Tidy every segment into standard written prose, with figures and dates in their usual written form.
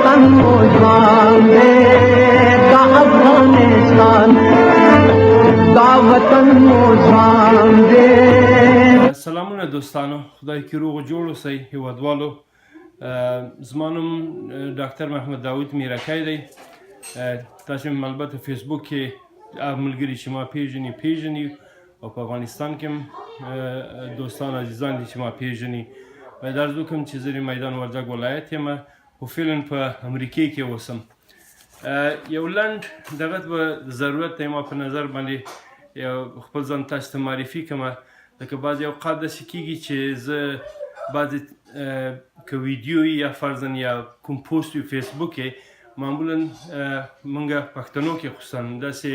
वतन मुझान का अफगानिस्तान का वतन मुझान سلامونه دوستانو خدای کې روغ جوړ اوسئ هیوادوالو زما نوم ډاکټر محمد داود میرکی دی تاسو مې البته فیسبوک کې ملګري چې ما پیژني او په افغانستان کې هم دوستان عزیزان دي چې ما پیژني باید عرض وکړم چې زه د میدان وردګ ولایت یم خو فعلا په امریکې کې اوسم یو لنډ دغه به ضرورت دی ما په نظر باندې یو خپل ځان تاسو ته معرفي کړم لکه بعضې اوقات داسې کېږي چې زه بعضې که ویډیو یا فرضاً یا کوم پوسټ وي فیسبوک کې معمولا موږ پښتنو کې خصوصا داسې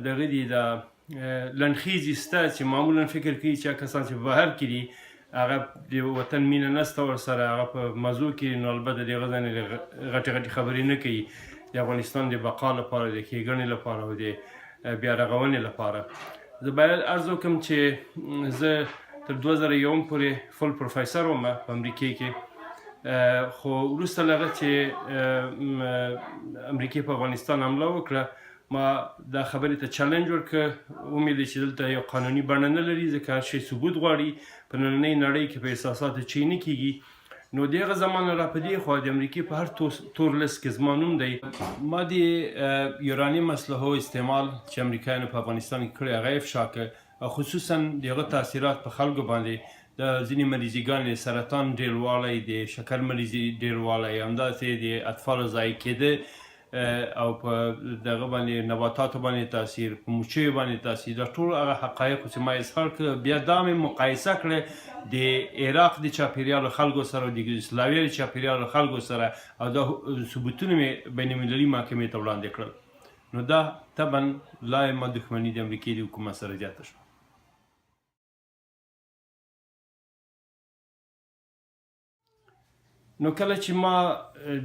دغه دي دا لنډخیزې شته چې معمولا فکر کوي چې کسان چې بهر کې دي هغه د وطن مینه نشته ورسره هغه په مزو کې نو البته د هغه ځانې غټې خبرې نه کوي د افغانستان د بقا لپاره د ښېګڼې لپاره او د بیا رغونې لپاره زه باید عرض وکړم چې زه تر 2001 پورې فل پروفیسر وم په امریکې کې خو وروسته له هغه چې امریکې په افغانستان حمله وکړه ما دا خبرې ته چلنج ورکړه امید چې دلته یو قانوني بڼه نه لري ځکه هر شی ثبوت غواړي په نننۍ نړۍ کې په احساساتو چی نه کیږي نو د هغه زمانه را په دې خوا د امریکې په هر تور لیست کې زما نوم دی ما د یورانیم اسلحو استعمال چې امریکایانو په افغانستان کې کړی هغه افشا کړ او خصوصا د هغه تاثیرات په خلکو باندې د ځینې مریضیګانې سرطان ډېروالی د شکر مریضي ډېروالی همداسې د اطفالو ضایع کېده او په دغه باندې نباتاتو باندې تاثیر په مچیو باندې تاثیر دا ټول هغه حقایق چې ما اظهار کړه بیا دا مې مقایسه کړه د عراق د چاپیریالو خلکو سره د یوګسلاویا د چاپیریالو خلکو سره او دا ثبوتونه مې بین المللي محکمې ته وړاندې کړل نو دا طبعا لا ما دښمني د امریکې د حکومت سره زیاته شوه نو کله چې ما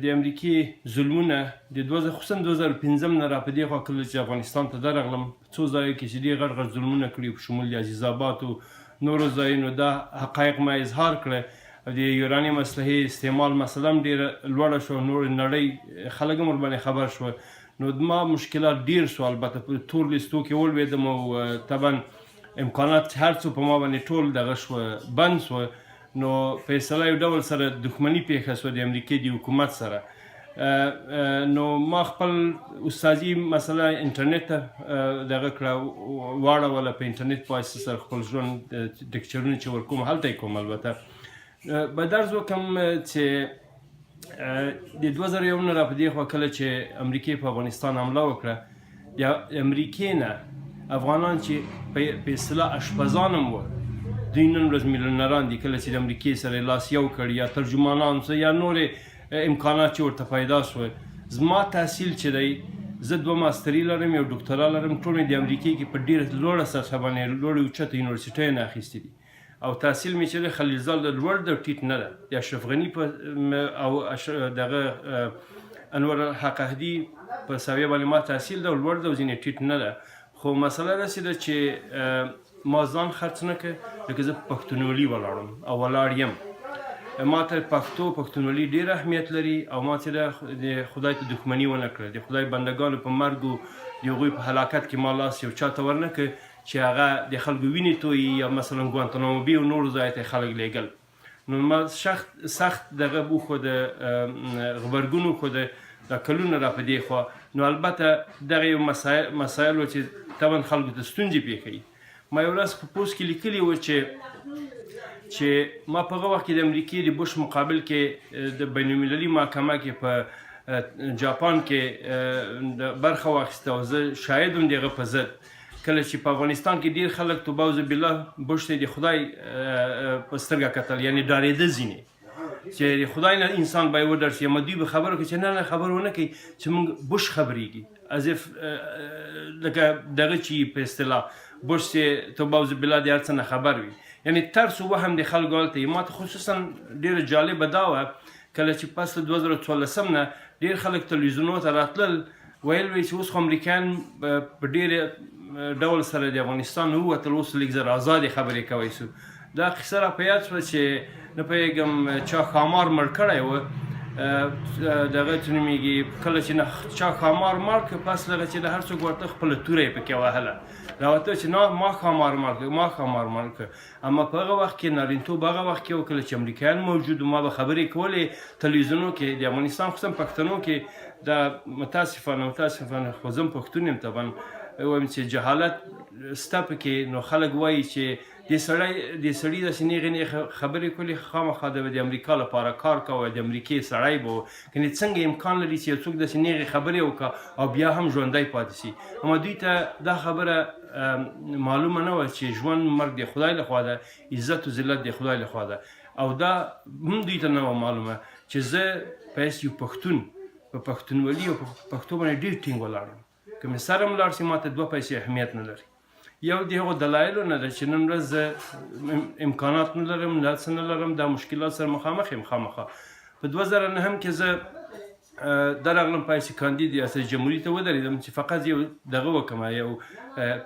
د امریکې ظلمونه د خصوصا 2015 نه را په دې خوا کله چې افغانستان ته درغلم څو ځایو کې چې ډېر غټ ظلمونه کړي په شمول د عزیزاباد او نورو ځایونو دا حقایق ما اظهار کړه د یورانیم اسلحې استعمال مثلا ډېره لوړه شوه نور نړۍ خلک هم ورباندې خبر شوه نو ما مشکلات ډېر شو البته په تور لیستو کې ولوېدم او طبعا امکانات هر څه په ما باندې ټول دغه شوه بند شوه نو فیصله یو ډول سره دښمني پیښه شوه د امریکې د حکومت سره نو ما خپل استادي مسله انټرنیټ ته دغه کړه واړوله په انټرنیټ په واسطه سره خپل ژوند لیکچرونه چې ورکوم هلته یې کوم البته باید عرض وکړم چې د 2001 نه را په دې خوا کله چې امریکې په افغانستان حمله وکړه د امریکې نه افغانان چې په اصطلاح اشپزان هم وو دوی نن ورځ میلیونران دي کله چې د امریکې سره لاس یو کړ یا ترجمانان څه یا نورې امکانات چې ورته پیدا شوه زما تحصیل چې دی زه 2 ماستري لرم یو ډاکټرا لرم ټول مې د امریکې کې په ډېره لوړه سطحه باندې لوړې اوچته یونیورسټۍ نه اخیستي دي او تحصیل مې چې دی خلیلزاد د لوړ د ټیټ نه ده د اشرف غني او دغه انور حق اهدي په سویه باندې ما تحصیل ده لوړ ده او ځینې ټیټ نه ده خو مسله داسې ده چې ما ځان خرڅ نه کړ لکه زه په پښتونولي ولاړم او ولاړ یم ما ته پښتونولي ډېر اهمیت لري او ما چې د خدای ته دښمني ونه کړه د خدای بندګانو په مرګ او د هغوی په هلاکت کې ما لاس یو چاته ورنه کړ چې هغه د خلکو وینې تویي یا مثلا ګوانتانامو بې او نورو ځایو ته خلک لېږل نو ما سخت دغه وښود غبرګون وښود دا کلونه را په دې خوا نو البته دغه یو مسایل و چې طبعا خلکو ته ستونزې پېښوي ما یو ورځ په پوسټ کې لیکلي وو چې ما په هغه وخت کې د امریکې د بوش مقابل کې د بین المللي محکمه کې په جاپان کې برخه واخیسته او زه شاهد وم د هغه په ضد کله چې په افغانستان کې ډېر خلک توبه بالله بوش ته د خدای په سترګه کتل یعنی ډارېده ځینې چې د خدای نه انسان باید ودرسي اما دوی به خبره کوي چې نه خبر ونه کوي چې موږ بوش خبرېږي از اف لکه دغه چې په اصطلاح بوش چې توبه بالله د هر څه نه خبر وي یعنی ترس و وهم د خلکو هلته ما ته خصوصا ډېره جالبه دا وه کله چې پس د 2014 نه ډېر خلک تلویزیونونو ته راتلل ویل وی چې اوس خو امریکایان په ډېر ډول سره د افغانستان ووتل اوس لږ زر ازادې خبرې کوی سو دا قصه را په یاد شوه چې نه پوهېږم چا ښامار مړ کړی و دغه چې نومېږي کله چې نه چا ښامار مار کړ پس دغه چې د هر څوک ورته خپله توره یې پکې وهله راوته چې نه ما ښامار مار کړ ما ښامار مار کړ اما په هغه وخت کې نارینتوب هغه وخت کې و کله چې امریکایان موجود و ما به خبرې کولې تلویزیونو کې د افغانستان خصوصا پښتنو کې دا متاسفانه خو زه پښتون یم طبعا وایم چې جهالت سته پکې نو خلک وایي چې دې سړي داسې نیغې نیغې خبرې کولې خامخا د امریکا لپاره کار کوه د امریکې سړی به و کنې څنګه امکان لري چې یو څوک داسې نیغې خبرې وکړه او بیا هم ژوندی پاتې شي اما دوی ته دا خبره معلومه نه وه چې ژوند مرګ د خدای لخوا ده عزت و ذلت د خدای لخوا ده او دا هم دوی ته نه وه معلومه چې زه په یو پښتون په پښتونولي او په پښتو باندې ډېر ټینګ ولاړ یم که مې سره هم لاړ شي ما ته 2 پیسې اهمیت نه لري یو د هغو دلایلو نه ده چې نن ورځ زه امکانات نه لرم نه څه نه لرم دا مشکلات سره مخامخ یم خامخا په 2009 کې زه درغلم پایسې کاندید ریاست جمهوریت ته ودرېدم چې فقط یو دغه وکړم یو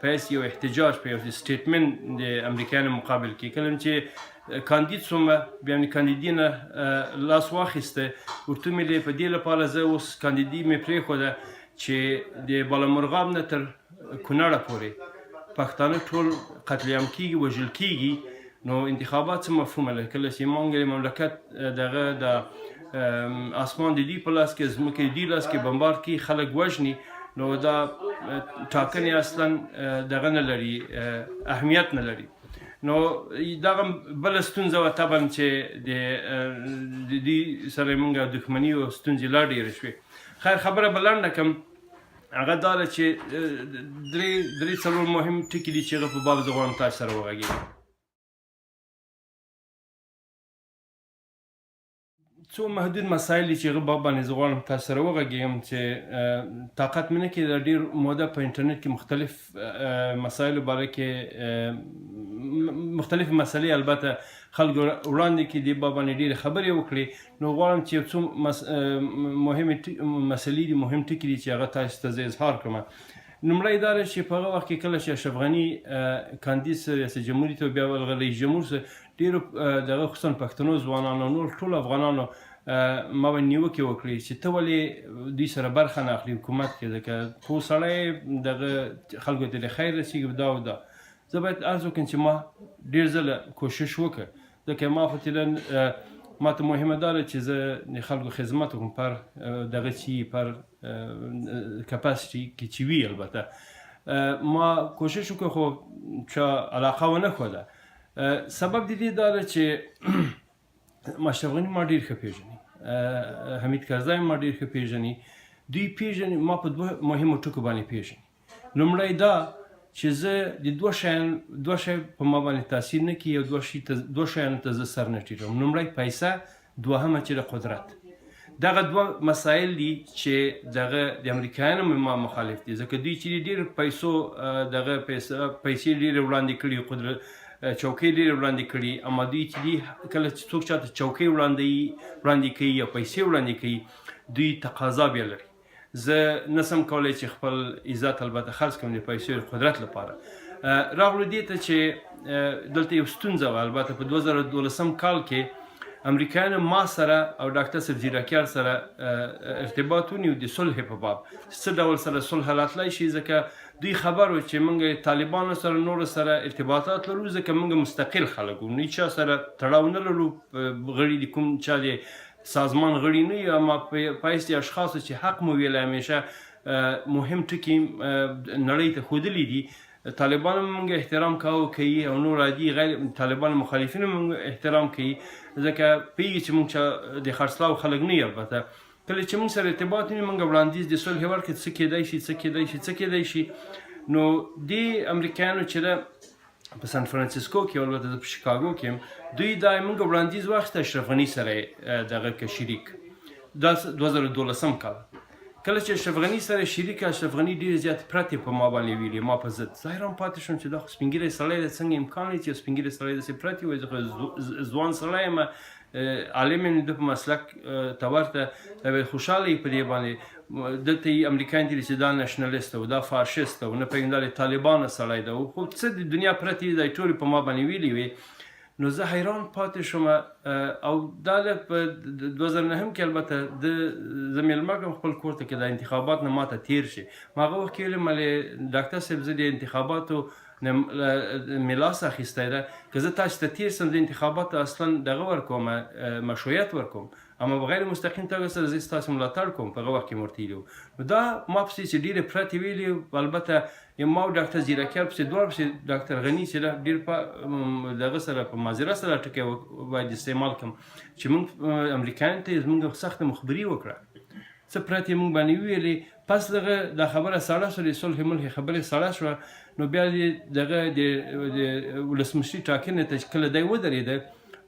پایسې یو احتجاج په یو سټیټمنټ د امریکایانو مقابل کې کله چې کاندید شوم بیا مې کاندیدي نه لاس واخیسته ورته مې په دې لپاره زه اوس کاندیدي مې پرېښوده چې د بالامرغاب نه تر کونړه پورې پښتانه ټول قتلیام کیږي وژل کیږي نو انتخابات څه مفهوم لري کله چې موږ مملکت دغه د اسمان د دوی په لاس کې ځمکې د دوی لاس کې بمبار کوي خلک وژني نو دا ټاکنې اصلا دغه نه لري اهمیت نه لري نو دغه بله ستونزه وه طبعا چې د دوی سره موږ دښمني او ستونزې لا ډېرې شوې خیر خبره به لنډه کړم هغه دا ده چې درې څلور مهم ټکي دي چې هغه په باب زه غواړم تاسو سره وغږېږم څو محدود مسایل دي چې هغه باب باندې زه غواړم تاسو سره وغږېږم چې طاقت مې نه کېده د ډېر موده په انټرنیټ کې مختلف مسایلو باره کې مختلف مسلې البته خلکو وړاندې کې دې باب باندې ډېرې خبرې وکړې نو غواړم چې یو څو مهمې مسلې دي مهم ټکي دي چې هغه تاسو ته زه اظهار کړم لومړی دا ده چې په هغه وخت کې کله چې اشرف غني کاندید سه ریاست جمهوریت او بیا ولغه رئیس جمهور سه ډېرو دغه خصوصا پښتنو ځوانانو نور ټولو افغانانو ما باندې نیوکې وکړې چې ته ولې دوی سره برخه نه اخلي حکومت کې ځکه پوه سړی دغه خلکو ته د خیر رسېږي دا او دا زه باید عرض وکړم چې ما ډېر ځله کوشش وکړ ځکه ما فتیلا ما ته مهمه دا ده چې زه د خلکو خدمت وکړم پر دغه چی پر کپاسیټي کې چې وي البته ما کوشش وکړ خو چا علاقه ونه ښوده سبب د دې دا ده چې اشرف غني ما ډېر ښه پېژني حمید کرزی ما ډېر ښه پېژني دوی پېژني ما په 2 مهمو ټکو باندې پېژني لومړی دا چې زه د دوه شی په ما باندې تاثیر نه کوي او دوه شیانو ته زه سر نه ټیټوم لومړی پیسه دوهمه چې د قدرت دغه 2 مسایل دي چې دغه د امریکایانو ما مخالف دي ځکه دوی چې ډېر پیسو دغه پیسې ډېرې وړاندې کړي قدرت چوکۍ ډېرې وړاندې کړي اما دوی چې دي کله چې څوک چاته چوکۍ وړاندې کوي یا پیسې وړاندې کوي دوی تقاضا بیا لري زه نسم کولی چې خپل عزت البته خرڅ کړم د پیسو قدرت لپاره راغلو دې ته چې دلته یو ستونزه وه البته په 2012 کال کې امریکایانو ما سره او ډاکټر صاحب زیرکیار سره ارتباط ونیو د صلح په باب څه ډول سره صلح راتلی شي ځکه دوی خبر و چې موږ طالبانو سره نورو سره ارتباطات لرو ځکه موږ مستقل خلک وو نه چا سره تړاو نه لرو غړي د کوم چا د سازمان غړي نه یو اما پایستې اشخاصو چې حق مو ویلی همیشه مهم ټکي نړۍ ته ښودلي دي طالبانو موږ احترام کوو کوي او نور عادي غیر طالبان مخالفینو موږ احترام کوي ځکه پوهېږي چې موږ د خرڅلاو خلک نه یو البته کله چې موږ سره ارتباط ونیو موږ وړاندیز د صلح ورکړ څه کېدی شي نو دې امریکایانو چې ده په سان فرانسیسکو کې البته په شیکاګو کې دوی دا موږ وړاندیز واخیسته اشرف غني سره دغه کې شریک دا 2012 کال کله چې اشرف غني سره شریک اشرف غني ډېر زیات پرتې په ما باندې ویلي ما په ضد زه حیران پاتې شوم چې دا خو سپین ږیری سړی دی څنګه امکان لري چې سپین ږیری سړی داسې پرتې وایي زه ځوان سړی یم عالم یم د په مسلک ته ورته خوشحاله یې په دې باندې دلته یې امریکایان دي چې دا نشنلیست او دا فاشیست او نه پوهېږم دا د طالبانو سړی ده خو څه د دنیا پرتې دی ټولې په ما باندې ویلي وي نو زه حیران پاتې شوم او دا په 2009 کې البته زه میلمه کړم خپل کور ته چې د انتخابات نه ماته تیر شي ما هغه وخت کې ویلې مالې ډاکټر صاحب زه د انتخاباتو میلاس اخیستی ده که زه تاسو ته تیر سم د انتخاباتو اصلا دغه ورکوم مشروعیت ورکوم اما بغیر مستقیم توګه سره زه ستاسو ملاتړ کوم په هغه وخت کې مې ورته ویلي نو دا ما پسې چې ډېرې پرتې ویلي البته ما او ډاکټر زیرکیار پسې دواړه پسې ډاکټر غني چې ده ډېر په دغه سره په معذره سره ټکی باید استعمال کړم چې موږ امریکایانو ته زموږ سخته مخبري وکړه څه پرتې موږ باندې وویلې پس دغه دا خبره سړه شوه د صلح ملحې خبرې سړه شوه نو بیا دغه د ولسمشري ټاکنې ته چې کله دی ودرېده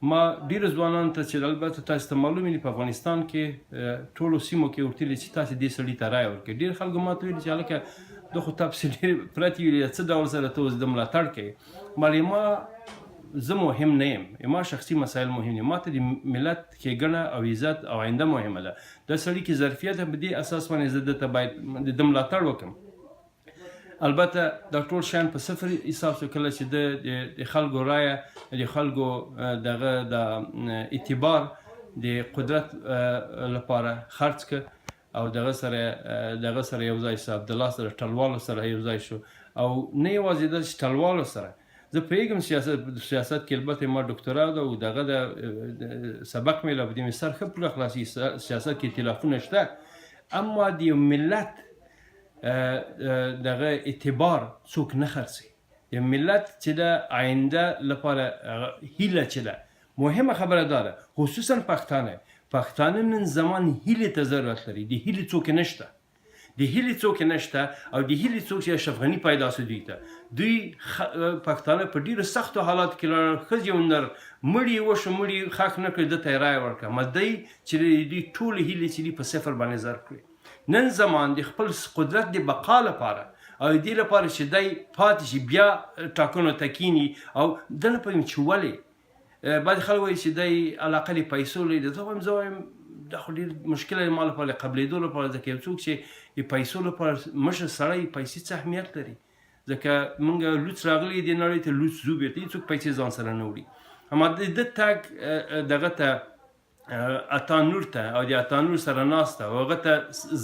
ما ډېرو ځوانانو ته چې البته تاسو ته معلوم وي په افغانستان کې ټولو سیمو کې ورته ویلي چې تاسو دې سړي ته رایه ورکړئ ډېر خلکو ما ته ویلي چې هلکه ده خو تا پسې ډېر پرتې ویلي څه ډول سره ته اوس د ملاتړ کوې مالې ما زه مهم نه یم ما شخصي مسایل مهم دي ما ته د ملت ښېګڼه او عزت او آینده مهمه ده د سړي کې ظرفیت په دې اساس باندې زه ده ته باید د ملاتړ وکړم البته دا ټول شیان په صفر حساب شو کله چې د خلکو رایه د خلکو دغه د اعتبار د قدرت لپاره خرڅ کړ او دغه سره یو ځای شو عبدالله سره ټلوالو سره یو ځای شو او نه یوازې دا چې ټلوالو سره زه پوهېږم سیاست کې البته ما ډکترا ده او دغه د سبق مې لا په دې مې سر ښه پوره خلاصي سیاست کې اختلافونه شته اما د یو ملت دغه اعتبار څوک نه خرڅوي یو ملت چې د آینده لپاره هیله چې ده مهمه خبره دا ده خصوصا پښتانه نن زمان هیلې ته ضرورت لري د هیلې څوک نشته د هیلې څوک نشته او د هیلې څوک چې اشرف غني پیدا شو دوی ته دوی پښتانه په ډېرو سختو حالاتو کې لاړل ښځې او نر مړي وشو مړي ښخ نه کړي ده ته یې رایه ورکړه مدی چې دوی ټولې هیلې چې دي په صفر باندې ضرب کړي نن زمان د خپل قدرت د بقا لپاره او دې لپاره چې دی پاتې شي بیا ټاکنو ته کیني او ده نه پوهېږم چې ولې بعضې خلک وایي چې دی علاقه د پیسو لري زه وایم دا خو ډېر مشکله دی ما لپاره د قبلېدو لپاره ځکه یو څوک چې د پیسو لپاره مشر سړی پیسې څه اهمیت لري ځکه موږ لوڅ راغلي دې نړۍ ته لوڅ ځو بېرته هېڅوک پیسې ځان سره نه وړي اما د ده تګ دغه ته اتانور ته او د اتانور سره ناسته او هغه ته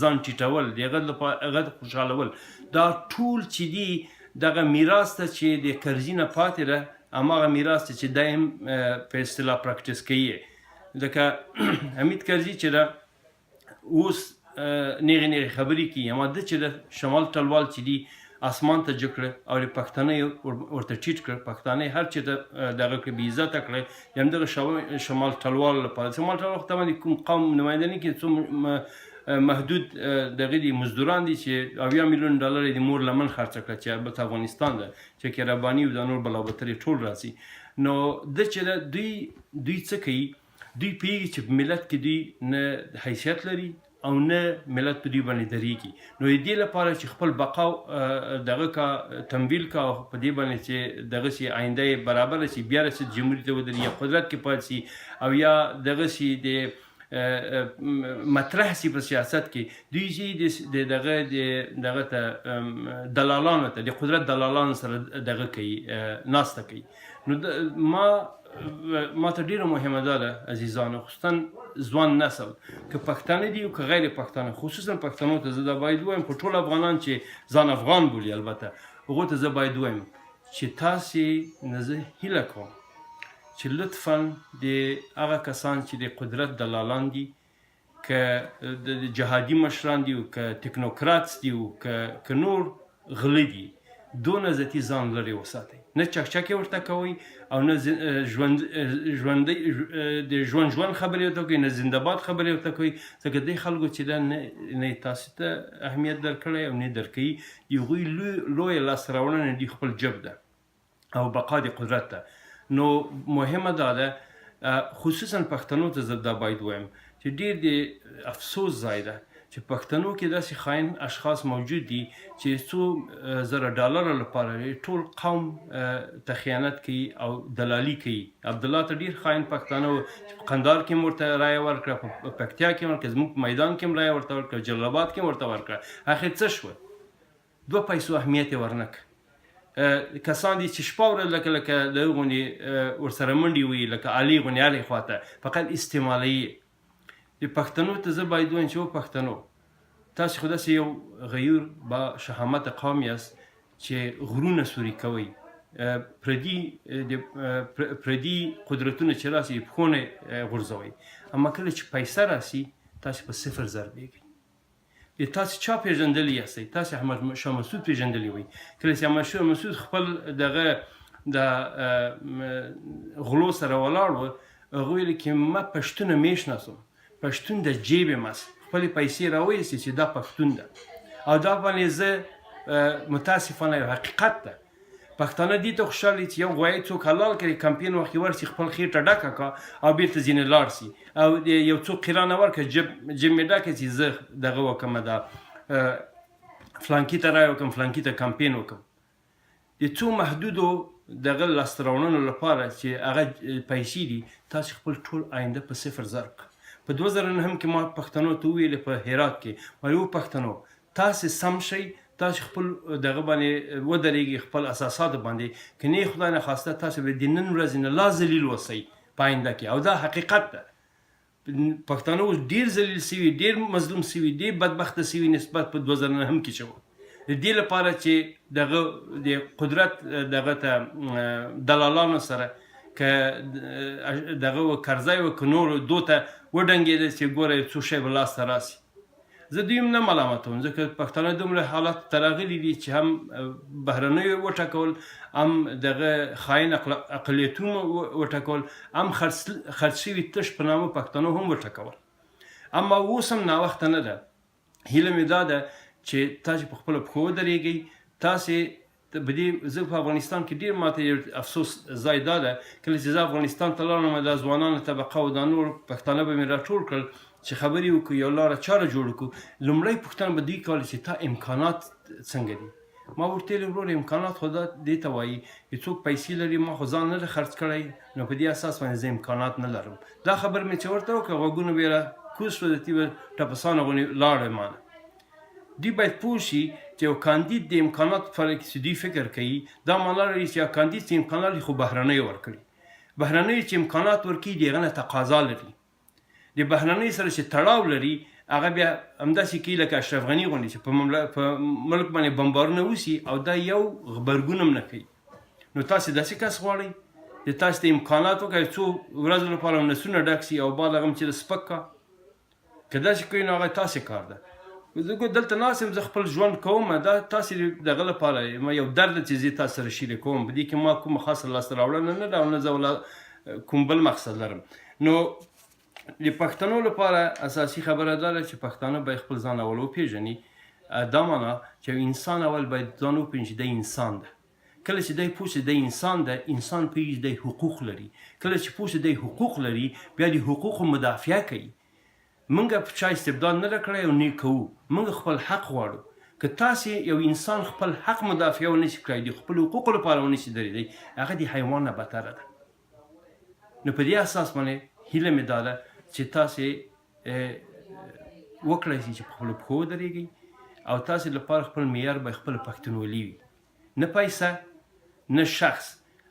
ځان ټیټول د هغه ته خوشحالول دا ټول چې دي دغه میراث ته چې د کرزي نه پاتې ده هماغه میراث ته چې دی هم په اصطلاح پراکټس کوي ځکه حمید کرزي چې ده اوس نیغې خبرې کوي اما ده چې د شمال ټلوال چې دي اسمان ته جګ کړه او د پښتانه ورته ټیټ کړه پښتانه هر چې دغه کړه بې عزته کړه د همدغه شمال ټلوال لپاره شمال ټلوال خو طبعا د کوم قوم نماینده نه کوي څو محدود دغه دي مزدوران دي چې 80 میلیون ډالر د مور لمن خرڅ کړه چې البته افغانستان ده چې کرباني او د نور بلاوترې ټول راځي نو د چې دوی څه کوي دوی پوهېږي چې په ملت کې دوی نه حیثیت لري او نه ملت په دوی باندې درېږي نو د دې لپاره چې خپل بقا دغه کا تمویل کا په دې باندې چې دغه شي آینده برابره شي بیا رسید جمهوریت ته ودرېږي یا قدرت کې پاتې شي او یا دغه شي د مطرح شي په سیاست کې دوی چې دغه ته دلالانو ته د قدرت دلالانو سره دغه کوي ناسته کوي نو ما ته ډیره مهمه ده عزیزانو خصوصا ځوان نسل که پښتانه دي او که غیر پښتانه خصوصا پښتنو ته زه دا باید ووایم په ټول افغانان چې ځان افغان بولي البته هغو ته زه باید ووایم چې تاسې نه زه هیله کوم چې لطفا د هغه کسان چې د قدرت دلالان دي که د جهادي مشران دي او که تکنوکراتس دي او که نور غله دي دونه ذاتي ځان لرې وساتئ نه چکچکې ورته کوئ او نه ژوند خبرې ورته کوئ نه زنده‌باد خبرې ورته کوئ ځکه دې خلکو چې ده نه تاسو ته اهمیت درکړی او نه درکوي د هغوی لویه لاسته راوړنه د خپل جب ده او بقا د قدرت ده نو مهمه دا ده خصوصا پښتنو ته زه دا باید ووایم چې ډېر د افسوس ځای ده چې پښتنو کې داسې خاين اشخاص موجود دي چې څو زره ډالر لپاره ټول قوم ته خیانت کوي او دلالي کوي عبدالله ته ډېر خاين پښتانه چې په قندهار کې ورته رایه ورکړه په پکتیا کې ورکړه زموږ په میدان کې رایه ورته ورکړه جلال آباد کې ورته ورکړه اخر څه شوه 2 پیسو اهمیت یې ورنکړه کسان دي چې شپه ورځ لکه د هغو غوندې ورسره منډې وي لکه علي غوندې هلې خواته فقط استعمالوي د پښتنو ته زه باید ووایم چې پښتنو تاسو خو داسې یو غیور با شهامته قوم یاست چې غرونه سوري کوئ پردي قدرتونه چې راسي پښونه غورځوئ اما کله چې پیسه راسي تاسو په صفر ضربېږئ تاسو چا پېژندلی یاستئ تاسو احمد شاه مسعود پېژندلی وئ کله چې احمد شاه مسعود خپل دغه د غلو سره ولاړ و هغه ویل چې ما پښتون میشناسم پښتون د جیب ماست خپلې پیسې راویستې چې دا پښتون ده او دا باندې زه متاسفانه یو حقیقت ده پښتانه دې ته خوشحالي چې یو غوایي څوک حلال کړي کمپین وخت کې ورسي خپل خېټه ډکه کړه او بېرته ځینې لاړ سي او یو څوک قرانه ورکړه جب مې ډکه چې زه دغه وکړم دا فلانکي ته رایې وکړم فلانکي ته کمپین وکړم د څو محدودو دغه لاسته راوړنو لپاره چې هغه پیسې دي تاسو خپل ټول آینده په صفر ضرب کړه په 2009 کې ما پښتنو ته وویل په هرات کې وایي پښتنو تاسو سم شئ تاسو خپل دغه باندې ودرېږئ خپل اساساتو باندې که نه خدای نخواسته تاسو به د نن ورځې نه لا ذلیل اوسئ په آینده کې او دا حقیقت ده پښتانه اوس ډېر ذلیل سوي ډېر مظلوم سوي ډېر بدبخته سوي نسبت په 2009 کې شوی د دې لپاره چې دغه د قدرت دغه ته دلالانو سره که دغه کرزی و که نورو دو ته وډنګېده چې ګوره څو شی به لاسته راسي زه دوی هم نه ملامتوم ځکه پښتانه دومره حالات ته راغلي دي چې هم بهرنیو وټکول هم دغه خاین اقلیتونه وټکول هم خرڅ شوي تش په نامه پښتنو هم وټکول اما اوس هم ناوخته نه ده هیله مې دا ده چې تاسو په خپلو پښو ودرېږئ تاسې زه په افغانستان کې ډېر ماته یو افسوس ځای دا ده کله چې زه افغانستان ته لاړم دا ځوانانو طبقه او دا نور پښتانه به مې راټول کړل چې خبرې وکړو یو لاره چاره جوړه کړو لومړی پوښتنه به دوی کوله چې تا امکانات څنګه دي ما ورته ویل ورور امکانات خو دې ته وایي چې څوک پیسې لري ما خو ځان نه دی خرڅ کړی نو په دې اساس باندې زه امکانات نه لرم دا خبر مې چې ورته وکړه غوږونه به یې راکوز شول د تیبه ټپسانو غوندې لاړې مانه دوی باید پوه شي چې یو کاندید د امکاناتو په اړه چې دوی فکر کوي دا معنا لري چې یو کاندید چې امکانات لري خو بهرنیو ورکړي بهرنیو چې امکانات ورکړي د هغه نه تقاضا لري د بهرنۍ سره چې تړاو لري هغه بیا همداسې کوي لکه اشرف غني غوندې چې په ملک باندې بمبارونه وسي او دا یو غبرګون هم نه کوي نو تاسې داسې کس غواړئ د تاسې ته امکانات وکړئ څو ورځو لپاره نسونه ډک سي او بعد هغه هم چې د سپک کا که داسې کوي نو هغه تاسې کار ده زه دلته ناست یم زه خپل ژوند کوم دا تاسې دغه لپاره یو درد چې زه تاسو سره شریک کوم په دې کې ما کومه خاصه لاسته راوړنه نه ده او نه زه کوم بل مقصد لرم نو د پښتنو لپاره اساسي خبره دا ده چې پښتانه باید خپل ځان اول وپېژني دا معنا چې انسان اول باید ځان وپېژني چې دی انسان ده کله چې دی پوه چې دی انسان ده انسان پوهېږي دی حقوق لري کله چې پوه چې دی حقوق لري بیا د حقوقو مدافعه کوي موږ چا استبداد نه ده کړی او نه کوو موږ خپل حق غواړو که تاسې یو انسان خپل حق مدافعه ونه شي کړی د خپلو حقوقو لپاره ونه شي درېدی هغه د حیوان نه بدتره ده نو په دې اساس باندې هیله مې دا ده چې تاسې وکړی شي چې په خپلو پښو ودرېږئ او تاسې لپاره خپل معیار به خپله پښتونولي وي نه پیسه نه شخص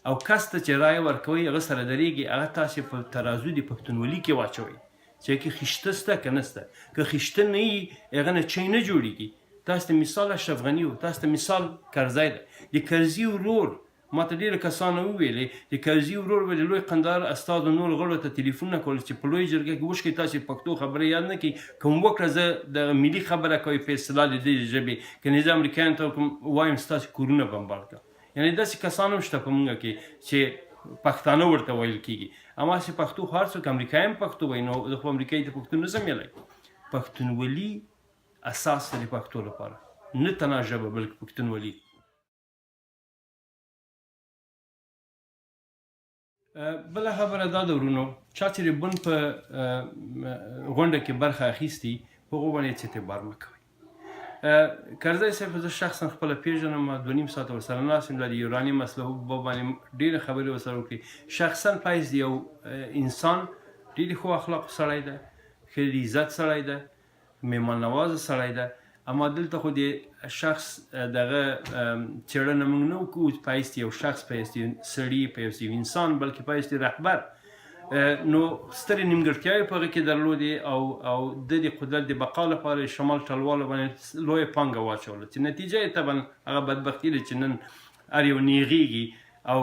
او کس ته چې رایه ورکوئ هغه سره درېږي هغه تاسې په ترازو د پښتونولي کې واچوئ چې کې خیشته سته که نسته که خیشته نه وي هغه نه چی نه جوړېږي تاسو ته مثال اشرف غني و تاسو ته مثال کرزی ده د کرزي ورور ما ته ډېره کسانو وویلې د کرزي ورور به د لوی قندهار استادو نورو غړو ته تلیفونونه کول چې په لوی جرګه کې وشکئ تاسې پښتو خبره یاد نه کړئ کوم وکړه زه د ملي خبره کوئ په اصطلاح د دې ژبې که نه زه امریکایانو ته وایم ستاسې کورونه بمبار کړه یعنې داسې کسان هم شته په موږ کې چې پښتانه ورته ویل کېږي اما چې پښتو خو هر څوک امریکایي هم پښتو وایي نو زه خو امریکایي ته پښتون نه شم ویلی پښتونولي اساس دی د پښتو لپاره نه تنها ژبه بلکې پښتونولي بله خبره دا ده ورونو چا چې د بن په غونډه کې برخه اخیستي په هغو باندې هېڅ اعتبار مه کوئ کرزی صاحب زه شخصا خپله پېژنم 2.5 ساعته ورسره ناست یم دا د یوراني مسله باندې ډېرې خبرې ورسره وکړي شخصا پایز د یو انسان ډېرې ښو اخلاقو سړی ده ښه د عزت سړی ده مېلمه نوازه سړی ده اما دلته خو د شخص دغه څېړنه موږ نه وکړو په حیث یو شخص په حیث سړي په حیث انسان بلکې په حیث رهبر نو سترې نیمګړتیاوې په هغه کې درلودې او د قدرت د بقا لپاره شمال ټلوالو باندې لویه پانګه واچوله چې نتیجه یې طبعا هغه بدبختي ده چې نن هر یو نیغېږي او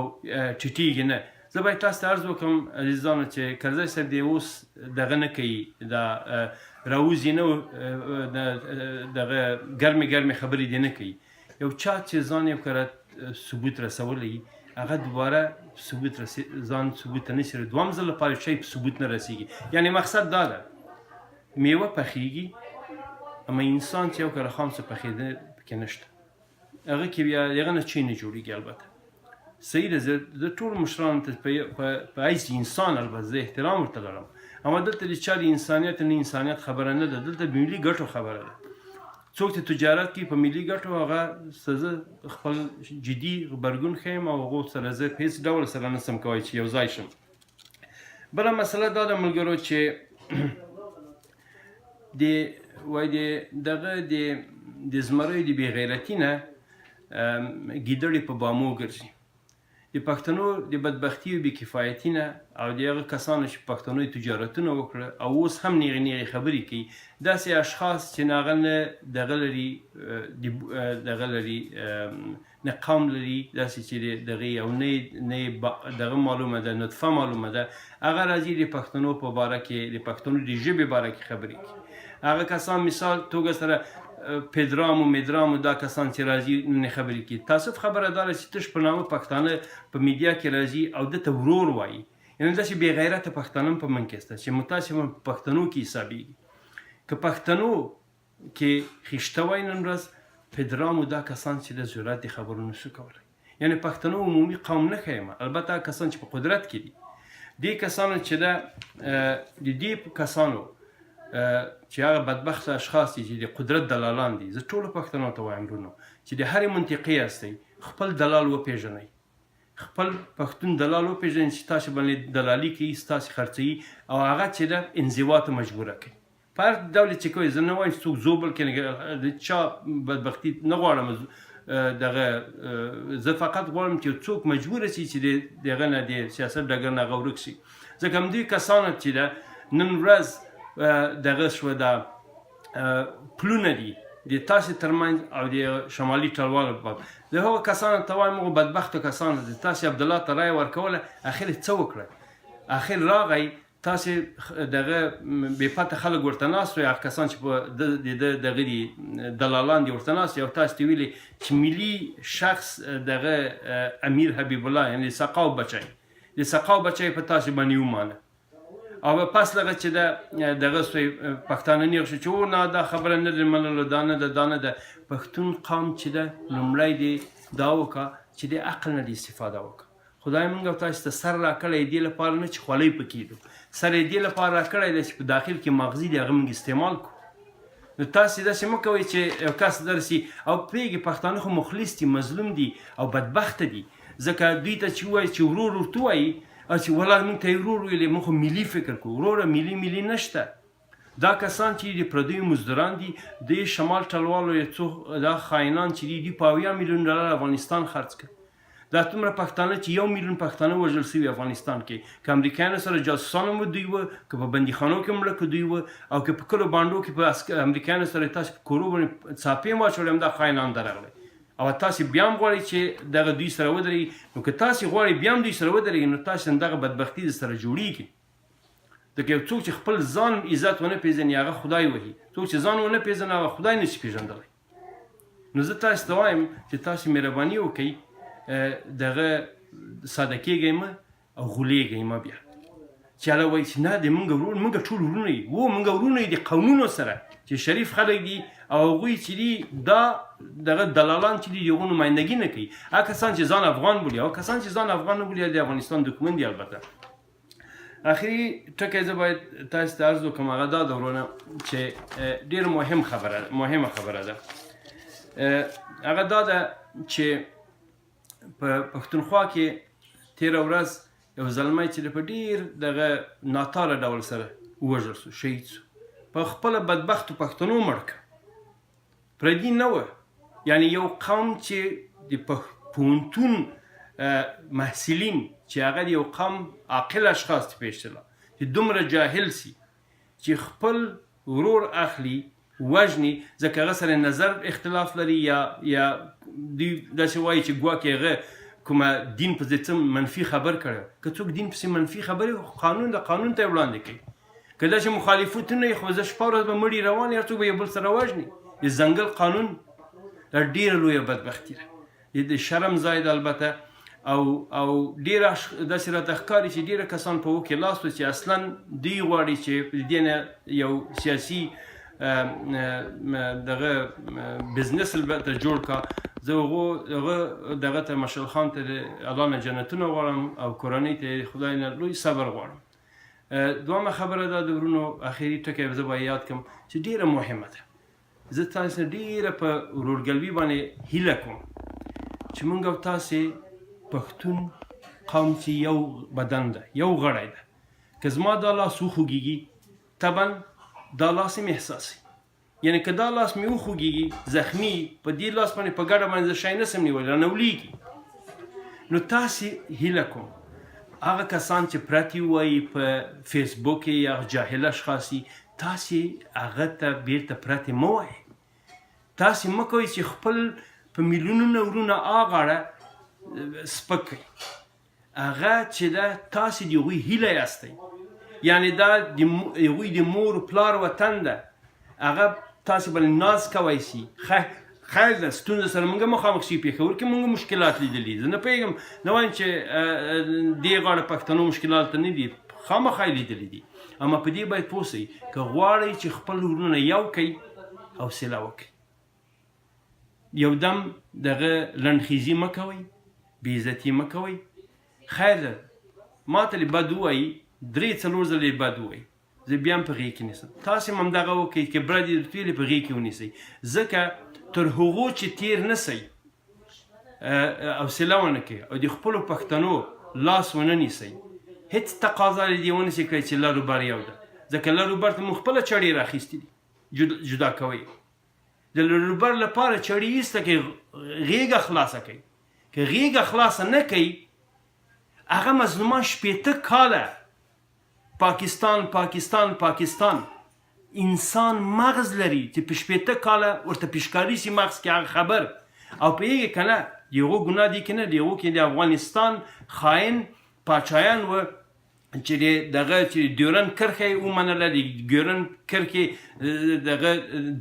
ټیټېږي نه. زه باید تاسو ته عرض وکړم عزیزانو چې کرزی صاحب دی اوس دغه نه کوي دا راوځي نه دغه ګرمې خبرې دی نه کوي. یو چا چې ځان یو کړه ثبوت رسولی هغه دوباره ځان ثبوت ته نشي دوم ځل لپاره شی په ثبوت نه رسیږي. یعنی مقصد دا ده میوه پخیږي اما انسان چې یو کړه خام څه پخېده پکې نشته هغه کې بیا هغه نه چی نه جوړېږي. البته صحیح ده زه ټول مشرانو ته په حیث انسان البته زه احترام ورته لرم اما دلته د چا د انسانیت نه انسانیت خبره نه ده دلته د ملي ګټو خبره ده. څوک چې تجارت کوي په ملي ګټو هغه زه خپل جدي غبرګون ښیم او هغو سره زه په هېڅ ډول سره نسم کوی چې یو ځای شم. بله مسله دا ده ملګرو چې دغه د زمریو د بېغیرتي نه ګیدړې په بامو ګرځي. د پښتنو د بدبختي او بېکفایتي نه او د هغه کسانو چې پښتنو تجارتونه وکړه او اوس هم نیغې خبرې کوي داسې اشخاص چې هغه نه دغه لري نه قوم لري داسې چې دغه یو نه دغه معلومه ده نطفه معلومه ده هغه راځي د پښتنو په باره کې د پښتنو د ژبې باره کې خبرې کوي. هغه کسان مثال توګه سره پدرام و مدرام و دا کسان چې راځي نه خبرې کوي. تاسف خبره داره چې تش په نامه پښتانه په میډیا کې راځي او دته ورور وایي یعنی داسې بې غیرته پښتانه په منځ کې شته چې متاسفه په پښتنو کې حسابېږي. که پښتنو کې خیشته وای نن ورځ پدرام و دا کسان چې د ضرورت د خبرو نشو کولی یعنی پښتنو عمومي قوم نه ښیم البته کسان چې په قدرت کې دي دې کسانو چې د دې کسانو چې هغه بدبخت اشخاص دي چې د قدرت دلالان دي زه ټولو پښتنو ته وایم ورونو چې د هرې منطقې هستئ خپل دلال وپېژنئ خپل پښتون دلال وپېژنئ چې تاسو باندې دلالي کوي ستاسې خرڅوي او هغه چې ده انزوا ته مجبوره کوي. په هر ډول چې کوي زه نه وایم چې څوک زوبل کړي د چا بدبختي نه غواړم دغه زه فقط غواړم چې څوک مجبوره شي چې دغه نه د سیاست ډګر نه هغه ورک شي ځکه همدوی کسانو چې ده نن ورځ دغه شوه دا پلونه دي د تاسې ترمنځ او د شمالي ټلوالو په د هغو کسانو ته وایم هغو بدبختو کسانو د تاسې عبدالله ته رایه ورکوله اخر څه وکړه اخر راغی تاسې دغه بې پته خلک ورته ناست وي هغه کسان چې په دغه دي دلالان دي ورته ناست وي او تاسې ته ویلې چې ملي شخص دغه امیر حبیب الله یعنې د سقاو بچی د سقاو بچی په تاسې باندې ومانه او پس دغه چې دغه سوی پښتانه نیغ شو چې نه دا خبره نه ده منلو دا نه ده پښتون قوم چې ده لومړی دې دا وکړه چې د عقل نه دې استفاده وکړه. خدای موږ او تاسو ته سر راکړی دې لپاره نه چې خولۍ پکې دو سر یې دې لپاره راکړی دی چې په داخل کې مغزي دی هغه موږ استعمال کړو. نو تاسې داسې مه کوئ چې یو کس درسي او پرېږدي پښتانه خو مخلص دي مظلوم دي او بدبخته دي ځکه دوی ته چې ووایي چې ورور ورته ووایي چې والله موږ ته یې ورور ویلې موږ خو ملي فکر کوو وروره ملي نشته. دا کسان چې د پردیو مزدوران دي د شمال ټلوالو یو څو دا خاینان چې دي په 80 میلیون ډالر افغانستان خرڅ کړ. دا څومره پښتانه چې 1 میلیون پښتانه وژل شوي افغانستان کې که امریکایانو سره جاسوسان هم دوی وه که په بندیخانو کې مړه که دوی وه او که په کلو بانډو کې په امریکایانو سره تاسو په کورو باندې څاپې هم واچولې هم دا خاینان درغلی او تاسې بیا هم غواړئ چې دغه دوی سره ودرېږي نو که تاسې غواړئ بیا هم دوی سره ودرېږي نو تاسې دغه بدبختي در سره جوړېږي. ځکه یو څوک چې خپل ځان عزت ونه پېژني هغه خدای وهي څوک چې ځان ونه پېژني هغه خدای نشي پېژندلی. نو زه تاسې ته وایم چې تاسې مهرباني وکئ دغه ساده کېږئ مه او غولېږئ مه بیا چې هله وایي چې نه د موږ ټول ورونه یو موږ ورونه یو د قومونو سره چې شریف خلک دي او هغوی چې دي دا دغه دلالان چې دي د هغو نمایندګي نه کوي هغه کسان چې ځان افغان بولي هغه کسان چې ځان افغان نه بولي د افغانستان دښمن دي. البته اخري ټکی زه باید تاسو ته عرض وکړم هغه دا ده ورونه چې ډېره مهمه خبره ده هغه دا ده چې په پښتونخوا کې تېره ورځ یو زلمی چې په ډېر دغه ناتاره ډول سره ووژل سو شهید سو په خپله بدبختو پښتنو مړ که پردي نه وه. یعنی یو قوم چې د پوهنتون محصلین چې هغه د یو قوم عاقل اشخاص ته پېژنله چې دومره جاهل سي چې خپل ورور اخلي وژني ځکه هغه سره نظر اختلاف لري یا دوی داسې وایي چې ګواکې هغه کومه دین په ضد منفي خبر کړی. که څوک دین پسې منفي خبرې قانون د قانون ته یې وړاندې کوي. که داسې مخالفتونه یې خو زه شپه ورځ به مړي روان هر څوک به یو بل سره وژني. د ځنګل قانون دا ډېره لویه بدبختي ده. د شرم ځای ده البته او ډېره داسې راته ښکاري چې ډېره کسان په هغو کې لاس و چې اصلا دوی غواړي چې د دې نه یو سیاسي دغه بزنس البته جوړ کا. زه هغه دغه ته مشال خان ته د الله نه جنتونه غواړم او کورنۍ ته خدای نه لوی صبر غواړم. دویمه خبره دا د ورونو اخري ټکی زه به یاد کړم چې ډېره مهمه ده. زه تاسو ډېره په ورورګلوي باندې هیله کوم چې موږ او تاسې پښتون قوم چې یو بدن ده، یو غړی ده. که زما دا لاس وخوږېږي طبعا دا لاس هم احساسي. یعنی که دا لاس مې وخوږېږي زخمي په دې لاس باندې په ګډه باندې زه شی نسم نیولی رانولېږي. نو تاسې هیله کوم هغه کسان چې پرتې وایي په فیسبوک کې یا جاهل اشخاص دي تاسې هغه ته بیرته پرتې مه وایئ. تاسې مه کوئ چې خپل په میلیونونه ورونه اغاړه سپک کړئ. هغه چې ده تاسې د هغوی هیله یاستئ. یعنی دا د هغوی د مور پلار وطن ده. هغه تاسې باندې ناز کوی سي. خیر ده ستونزه سره موږ مخامخ شي. پېښور کې موږ مشکلات لیدلي. زه نه پوهېږم نه وایم چې دې غاړه پښتنو مشکلات نه دي، خامخا یې لیدلي دي. اما په دې باید پوه سئ که غواړئ چې خپل ورونه یو کړئ حوصله وکړئ. یو دم دغه لنډخیزي مه کوئ، بېعزتي مه کوئ. خیر ده ما ته بد ووایي 3-4 ځله بد ووایي زه بیا هم په غېږ کې نیسم. تاسې هم همدغه وکړئ که برد یې درتویلې په غېږ کې ونیسئ. ځکه تر هغو چې تیر نه سئ حوصله ونه کړئ او د خپلو پښتنو لاس ونه نیسئ. هېڅ تقاضا یې دې ونسئ کړئ چې لر و بر یو ده. ځکه لر و بر ته موږ خپله چړې راخیستې دي جدا کوئ. د لر و بر لپاره چړې ایسته کړئ، غېږه خلاصه کړئ. که غېږه خلاصه نه کړئ هغه مظلومان 80 کاله پاکستان انسان مغز لري چې په 80 کاله ورته پیشکاري سي مغز کې هغه خبر او پوهېږي که نه د هغو ګناه دي که نه د هغو کې د افغانستان خاین پاچایان و چې دغه چې ډیورنډ کرښه یې ومنله. د ډیورنډ کرښې دغه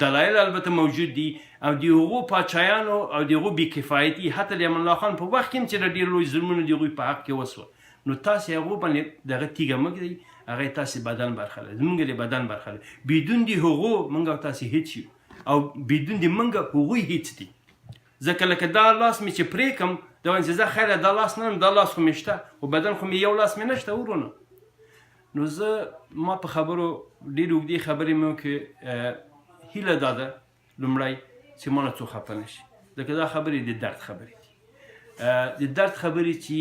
دلایل البته موجود دي او د هغو پاچایانو او د هغو بېکفایتي حتی د امان الله خان په وخت کې هم چې ډېر لوی ظلمونه د هغوی په حق کې وسوه. نو تاسې هغو باندې دغه تیږه مه ږدئ. هغه یې تاسې بدن برخه ده، زمونږ د بدن برخه ده. بدون د هغو موږ او تاسې هېڅ یو او بدون د موږ هغوی هېڅ دي. ځکه لکه دا لاس مې چې پرې کړم دا وایم چې زه خیره دا لاس نه لرم، دا لاس خو مې شته خو بدن خو مې یو لاس مې نشته ورونه. نو زه ما په خبرو ډېرې اوږدې خبرې مې وکړې. هیله دا ده لومړی چې ما نه څوک خفه نه شي ځکه دا خبرې د درد خبرې دي. د درد خبرې چې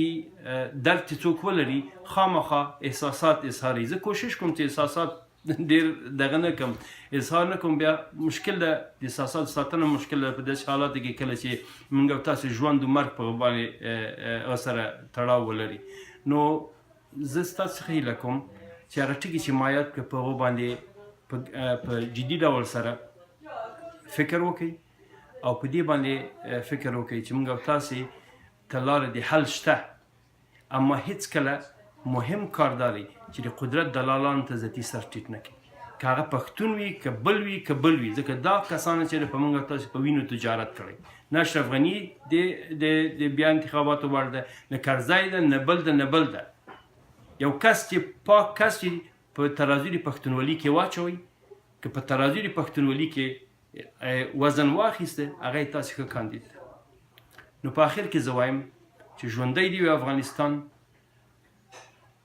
درد چې څوک ولري خامخا احساسات اظهاري. زه کوشش کوم چې احساسات ډېر دغه نه کړم، اظهار نه کوم. بیا مشکل ده د احساساتو ساتنه مشکل ده په داسې حالاتو کې کله چې موږ او تاسې ژوند و مرګ په باندې هغه سره تړاو ولري. نو زه ستاسو څخه هیله کوم چې هغه ټکي چې ما یاد کړه په هغو باندې په جدي ډول سره فکر وکړئ او په دې باندې فکر وکړئ چې موږ او تاسې ته لاره د حل شته. اما هېڅکله مهم کار دا دی چې د قدرت دلالانو ته ذاتي سر ټیټ نه کړي. که هغه پښتون وي که بل وي ځکه دا کسانو چې په موږ او تاسې په وینو تجارت کړی. نه اشرف غني د بیا انتخاباتو وړ ده، نه کرزی ده، نه بل ده. یو کس چې پاک کس چې په ترازو د پښتونولي کې واچوئ، که په ترازو د پښتونولي کې وزن واخیسته هغه یې تاسې ښه کاندید ده. نو په آخر کې زه وایم چې ژوندی دې وي افغانستان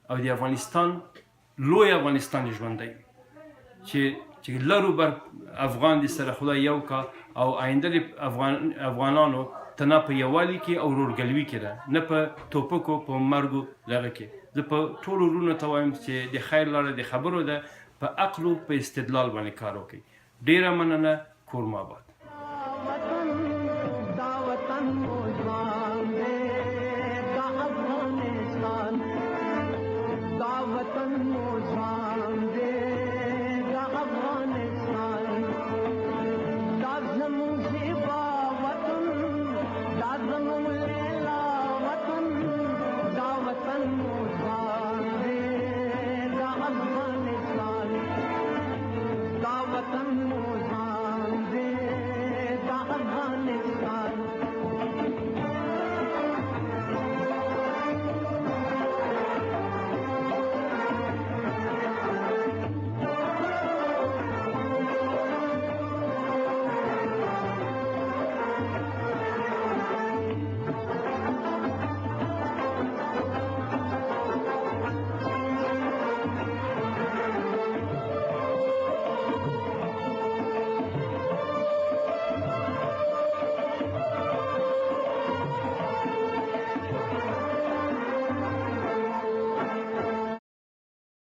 او د افغانستان لوی افغانستان ژوندی وي چې لر و بر افغان دې سره خدای یو کا او آینده د افغانانو ته نه په یووالي کې او ورورګلوي کې ده، نه په توپکو په مرګو دغه کې. زه په ټولو وروڼو ته وایم چې د خیر لاره د خبرو ده، په عقل و په استدلال باندې کار وکړئ. ډېره مننه. کور مو آباد.